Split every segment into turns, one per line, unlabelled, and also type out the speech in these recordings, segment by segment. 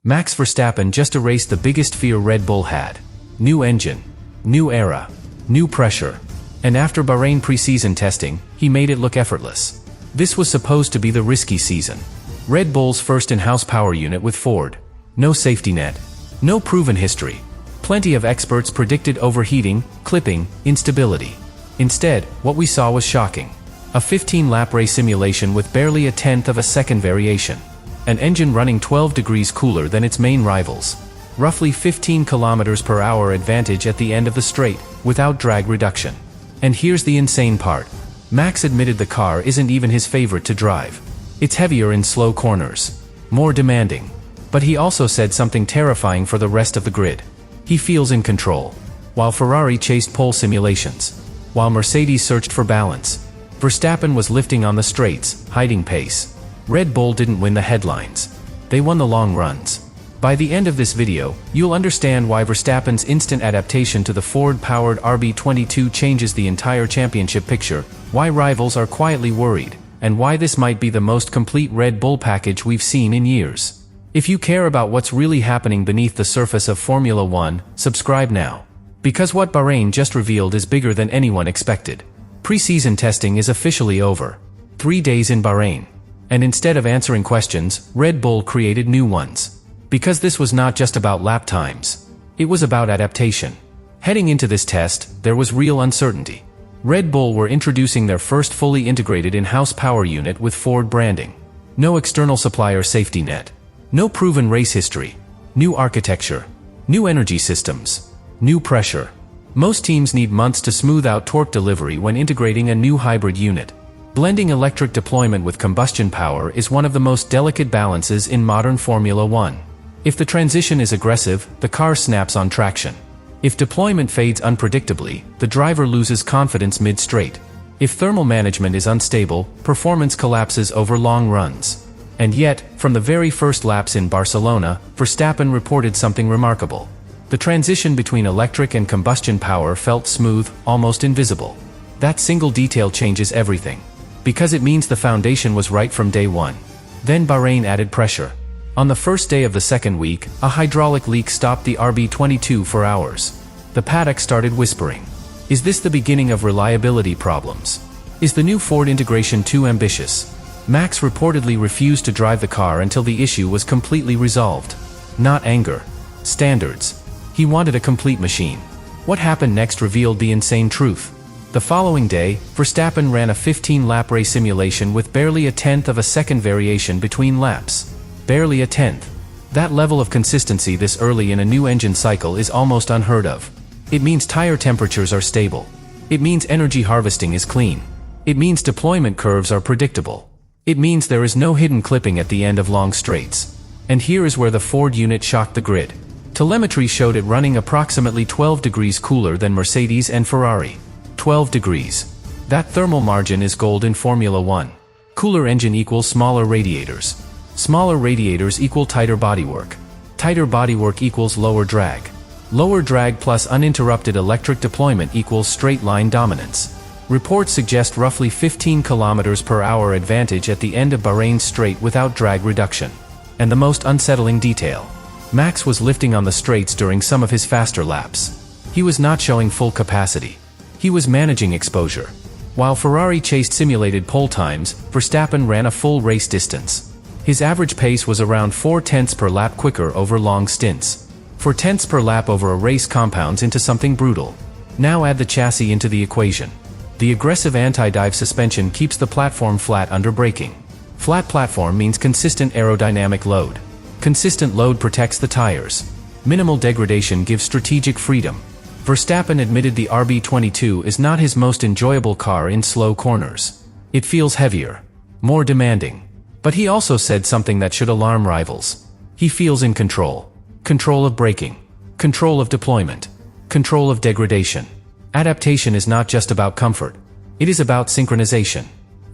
Max Verstappen just erased the biggest fear Red Bull had. New engine, new era, new pressure. And after Bahrain Preseason testing, he made it look effortless. This was supposed to be the risky season. Red Bull's first in-house power unit with Ford. No safety net. No proven history. Plenty of experts predicted overheating, clipping, instability. Instead, what we saw was shocking. A 15-lap race simulation with barely a tenth of a second variation. An engine running 12 degrees cooler than its main rivals. Roughly 15 km/h advantage at the end of the straight, without drag reduction. And here's the insane part. Max admitted the car isn't even his favorite to drive. It's heavier in slow corners. More demanding. But he also said something terrifying for the rest of the grid. He feels in control. While Ferrari chased pole simulations. While Mercedes searched for balance. Verstappen was lifting on the straights, hiding pace. Red Bull didn't win the headlines. They won the long runs. By the end of this video, you'll understand why Verstappen's instant adaptation to the Ford-powered RB22 changes the entire championship picture, why rivals are quietly worried, and why this might be the most complete Red Bull package we've seen in years. If you care about what's really happening beneath the surface of Formula One, subscribe now. Because what Bahrain just revealed is bigger than anyone expected. Pre-season testing is officially over. 3 days in Bahrain. And instead of answering questions, Red Bull created new ones. Because this was not just about lap times. It was about adaptation. Heading into this test, there was real uncertainty. Red Bull were introducing their first fully integrated in-house power unit with Ford branding. No external supplier safety net. No proven race history. New architecture. New energy systems. New pressure. Most teams need months to smooth out torque delivery when integrating a new hybrid unit. Blending electric deployment with combustion power is one of the most delicate balances in modern Formula One. If the transition is aggressive, the car snaps on traction. If deployment fades unpredictably, the driver loses confidence mid-straight. If thermal management is unstable, performance collapses over long runs. And yet, from the very first laps in Barcelona, Verstappen reported something remarkable. The transition between electric and combustion power felt smooth, almost invisible. That single detail changes everything. Because it means the foundation was right from day one. Then Bahrain added pressure. On the first day of the second week, a hydraulic leak stopped the RB22 for hours. The paddock started whispering. Is this the beginning of reliability problems? Is the new Ford integration too ambitious? Max reportedly refused to drive the car until the issue was completely resolved. Not anger. Standards. He wanted a complete machine. What happened next revealed the insane truth. The following day, Verstappen ran a 15-lap race simulation with barely a tenth of a second variation between laps. Barely a tenth. That level of consistency this early in a new engine cycle is almost unheard of. It means tire temperatures are stable. It means energy harvesting is clean. It means deployment curves are predictable. It means there is no hidden clipping at the end of long straights. And here is where the Ford unit shocked the grid. Telemetry showed it running approximately 12 degrees cooler than Mercedes and Ferrari. 12 degrees. That thermal margin is gold in Formula One. Cooler engine equals smaller radiators. Smaller radiators equal tighter bodywork. Tighter bodywork equals lower drag. Lower drag plus uninterrupted electric deployment equals straight line dominance. Reports suggest roughly 15 km/h advantage at the end of Bahrain's straight without drag reduction. And the most unsettling detail. Max was lifting on the straights during some of his faster laps. He was not showing full capacity. He was managing exposure. While Ferrari chased simulated pole times, Verstappen ran a full race distance. His average pace was around 4 tenths per lap quicker over long stints. 4 tenths per lap over a race compounds into something brutal. Now add the chassis into the equation. The aggressive anti-dive suspension keeps the platform flat under braking. Flat platform means consistent aerodynamic load. Consistent load protects the tires. Minimal degradation gives strategic freedom. Verstappen admitted the RB22 is not his most enjoyable car in slow corners. It feels heavier. More demanding. But he also said something that should alarm rivals. He feels in control. Control of braking. Control of deployment. Control of degradation. Adaptation is not just about comfort. It is about synchronization.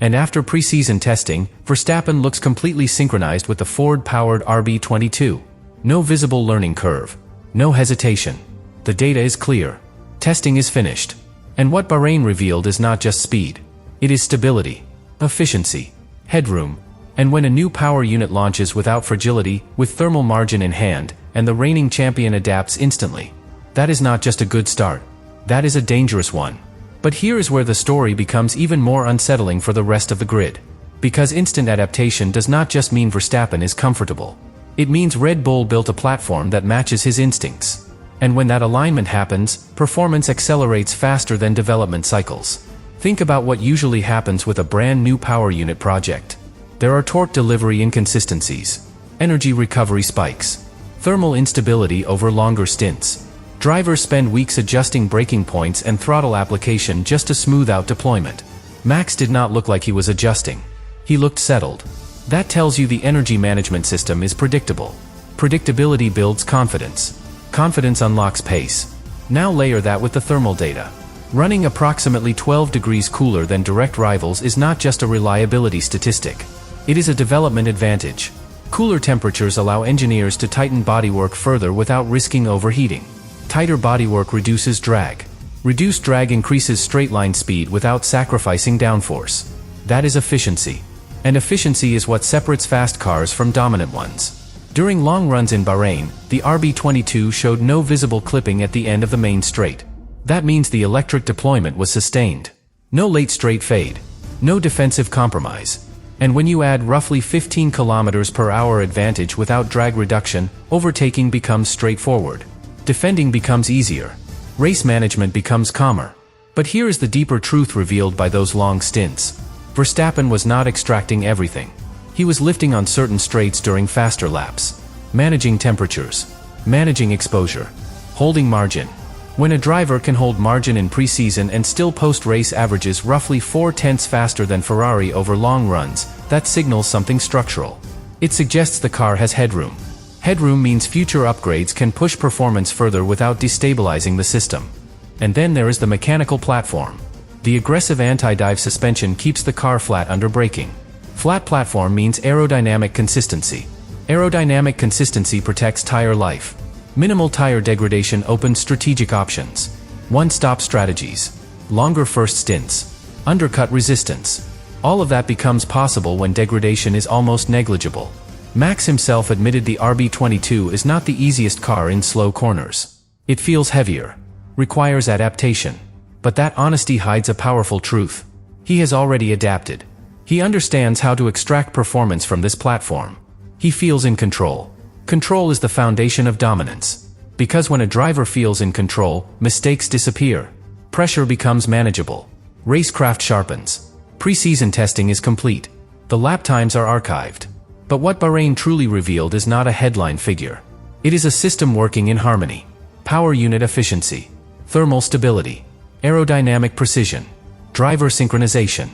And after preseason testing, Verstappen looks completely synchronized with the Ford-powered RB22. No visible learning curve. No hesitation. The data is clear. Testing is finished. And what Bahrain revealed is not just speed. It is stability. Efficiency. Headroom. And when a new power unit launches without fragility, with thermal margin in hand, and the reigning champion adapts instantly, that is not just a good start. That is a dangerous one. But here is where the story becomes even more unsettling for the rest of the grid. Because instant adaptation does not just mean Verstappen is comfortable. It means Red Bull built a platform that matches his instincts. And when that alignment happens, performance accelerates faster than development cycles. Think about what usually happens with a brand new power unit project. There are torque delivery inconsistencies, energy recovery spikes, thermal instability over longer stints. Drivers spend weeks adjusting braking points and throttle application just to smooth out deployment. Max did not look like he was adjusting. He looked settled. That tells you the energy management system is predictable. Predictability builds confidence. Confidence unlocks pace. Now layer that with the thermal data. Running approximately 12 degrees cooler than direct rivals is not just a reliability statistic. It is a development advantage. Cooler temperatures allow engineers to tighten bodywork further without risking overheating. Tighter bodywork reduces drag. Reduced drag increases straight-line speed without sacrificing downforce. That is efficiency. And efficiency is what separates fast cars from dominant ones. During long runs in Bahrain, the RB22 showed no visible clipping at the end of the main straight. That means the electric deployment was sustained. No late straight fade. No defensive compromise. And when you add roughly 15 km/h advantage without drag reduction, overtaking becomes straightforward. Defending becomes easier. Race management becomes calmer. But here is the deeper truth revealed by those long stints. Verstappen was not extracting everything. He was lifting on certain straights during faster laps, managing temperatures, managing exposure, holding margin. When a driver can hold margin in preseason and still post race averages roughly 4/10 faster than Ferrari over long runs, that signals something structural. It suggests the car has headroom. Headroom means future upgrades can push performance further without destabilizing the system. And then there is the mechanical platform. The aggressive anti-dive suspension keeps the car flat under braking. Flat platform means aerodynamic consistency. Aerodynamic consistency protects tire life. Minimal tire degradation opens strategic options. One-stop strategies. Longer first stints. Undercut resistance. All of that becomes possible when degradation is almost negligible. Max himself admitted the RB22 is not the easiest car in slow corners. It feels heavier. Requires adaptation. But that honesty hides a powerful truth. He has already adapted. He understands how to extract performance from this platform. He feels in control. Control is the foundation of dominance. Because when a driver feels in control, mistakes disappear. Pressure becomes manageable. Racecraft sharpens. Preseason testing is complete. The lap times are archived. But what Bahrain truly revealed is not a headline figure. It is a system working in harmony. Power unit efficiency. Thermal stability. Aerodynamic precision. Driver synchronization.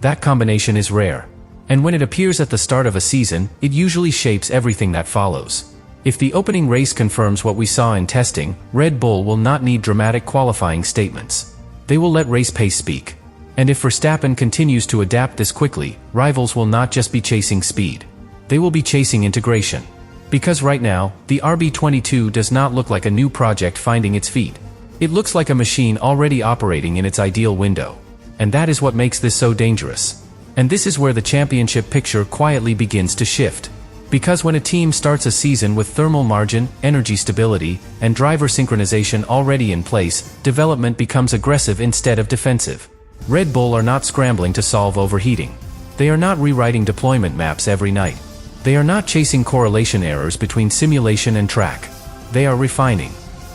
That combination is rare. And when it appears at the start of a season, it usually shapes everything that follows. If the opening race confirms what we saw in testing, Red Bull will not need dramatic qualifying statements. They will let race pace speak. And if Verstappen continues to adapt this quickly, rivals will not just be chasing speed. They will be chasing integration. Because right now, the RB22 does not look like a new project finding its feet. It looks like a machine already operating in its ideal window. And that is what makes this so dangerous. And this is where the championship picture quietly begins to shift. Because when a team starts a season with thermal margin, energy stability, and driver synchronization already in place, development becomes aggressive instead of defensive. Red Bull are not scrambling to solve overheating. They are not rewriting deployment maps every night. They are not chasing correlation errors between simulation and track. They are refining.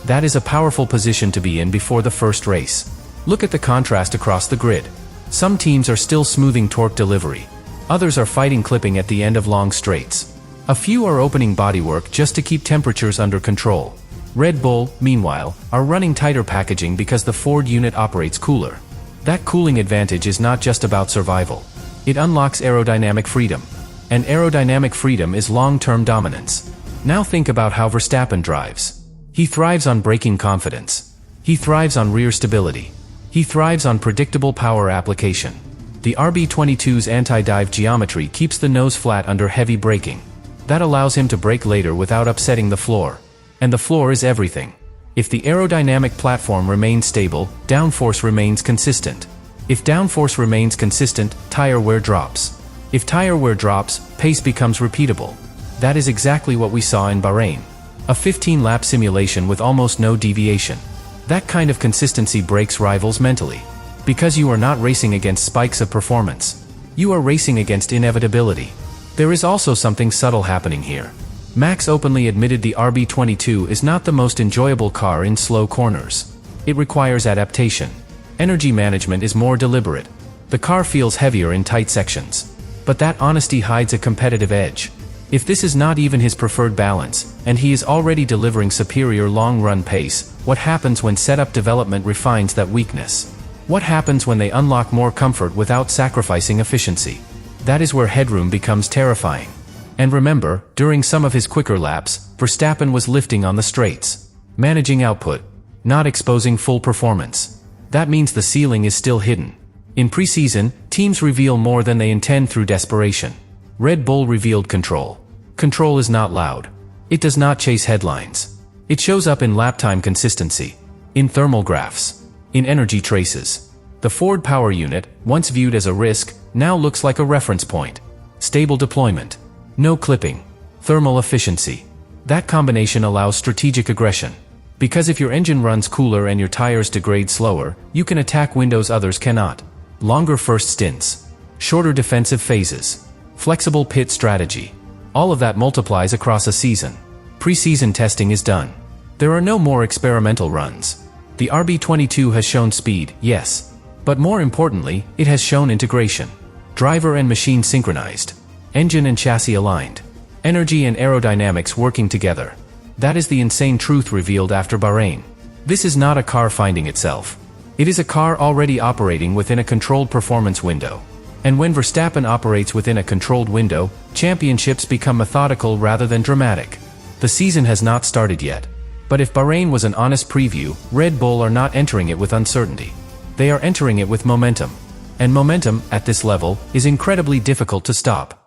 That is a powerful position to be in before the first race. Look at the contrast across the grid. Some teams are still smoothing torque delivery. Others are fighting clipping at the end of long straights. A few are opening bodywork just to keep temperatures under control. Red Bull, meanwhile, are running tighter packaging because the Ford unit operates cooler. That cooling advantage is not just about survival. It unlocks aerodynamic freedom. And aerodynamic freedom is long-term dominance. Now think about how Verstappen drives. He thrives on braking confidence. He thrives on rear stability. He thrives on predictable power application. The RB22's anti-dive geometry keeps the nose flat under heavy braking. That allows him to brake later without upsetting the floor. And the floor is everything. If the aerodynamic platform remains stable, downforce remains consistent. If downforce remains consistent, tire wear drops. If tire wear drops, pace becomes repeatable. That is exactly what we saw in Bahrain. A 15-lap simulation with almost no deviation. That kind of consistency breaks rivals mentally. Because you are not racing against spikes of performance. You are racing against inevitability. There is also something subtle happening here. Max openly admitted the RB22 is not the most enjoyable car in slow corners. It requires adaptation. Energy management is more deliberate. The car feels heavier in tight sections. But that honesty hides a competitive edge. If this is not even his preferred balance, and he is already delivering superior long-run pace, what happens when setup development refines that weakness? What happens when they unlock more comfort without sacrificing efficiency? That is where headroom becomes terrifying. And remember, during some of his quicker laps, Verstappen was lifting on the straights, managing output, not exposing full performance. That means the ceiling is still hidden. In preseason, teams reveal more than they intend through desperation. Red Bull revealed control. Control is not loud. It does not chase headlines. It shows up in lap time consistency, in thermal graphs, in energy traces. The Ford power unit, once viewed as a risk, now looks like a reference point. Stable deployment. No clipping. Thermal efficiency. That combination allows strategic aggression. Because if your engine runs cooler and your tires degrade slower, you can attack windows others cannot. Longer first stints. Shorter defensive phases. Flexible pit strategy. All of that multiplies across a season. Preseason testing is done. There are no more experimental runs. The RB22 has shown speed, yes. But more importantly, it has shown integration. Driver and machine synchronized. Engine and chassis aligned. Energy and aerodynamics working together. That is the insane truth revealed after Bahrain. This is not a car finding itself. It is a car already operating within a controlled performance window. And when Verstappen operates within a controlled window, championships become methodical rather than dramatic. The season has not started yet. But if Bahrain was an honest preview, Red Bull are not entering it with uncertainty. They are entering it with momentum. And momentum, at this level, is incredibly difficult to stop.